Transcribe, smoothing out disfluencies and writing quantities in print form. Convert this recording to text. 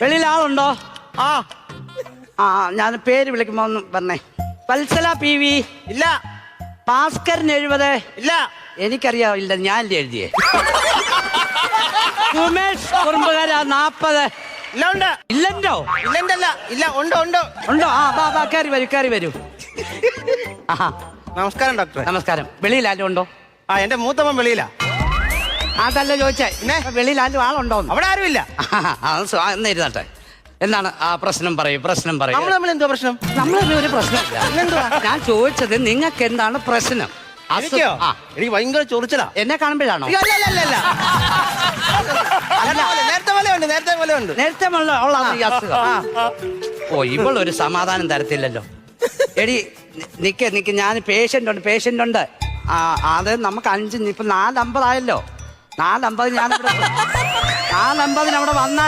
വെളിയിൽ ആളുണ്ടോ? ആ ആ ഞാൻ പേര് വിളിക്കുമ്പോ ഒന്ന് പറഞ്ഞേ. വത്സല PV. ഇല്ല. ഭാസ്കരൻ 70. ഇല്ല. എനിക്കറിയാം, ഇല്ല, ഞാനല്ലേ എഴുതിയേ. സുമേഷ് കുറുമ്പുകര 40. ഇല്ല. ഉണ്ട്. ഇല്ലല്ലോ. ഇല്ലല്ല. ഇല്ല. ഉണ്ട്. ഉണ്ട്. ഉണ്ടോ? ആ ബാ കയറി വരൂ, കയറി വരൂ. ആഹാ, നമസ്കാരം ഡോക്ടറെ. നമസ്കാരം. വെളിയിൽ ആരും ഉണ്ടോ? ആ എന്റെ മൂത്തമ്മ വെളിയിലാ. അതല്ല ചോദിച്ചേ, വെളിയിൽ ആരും ആളുണ്ടോ? അവിടെ ആരുമില്ല. എന്ന് ഇരുന്നട്ടെ. എന്താണ് ആ പ്രശ്നം? പറയൂ, പ്രശ്നം പറയൂ. നമ്മൾ എന്തോ പ്രശ്നം? നമ്മളൊന്നും ഒരു പ്രശ്നമില്ല. ഞാൻ ചോദിച്ചത് നിങ്ങൾക്ക് എന്താണ് പ്രശ്നം? എനിക്കോ? ആ, എനിക്ക് ഭയങ്കര ചൊറിച്ചലാ. എന്നെ കാണുമ്പോഴാണോ? നേരത്തെ പോലെ ഉണ്ട്. നേരത്തെ ഉള്ള ഈ അസുഖം. ഓ, ഇവളൊരു സമാധാനം തരത്തില്ലല്ലോ. എടി നിക്ക്, ഞാൻ പേഷ്യന്റ് ഉണ്ട്. ആ, അത് നമുക്ക് 5 ഇപ്പൊ 4:50 ആയല്ലോ. 4:50 4:50 അവിടെ വന്നാൽ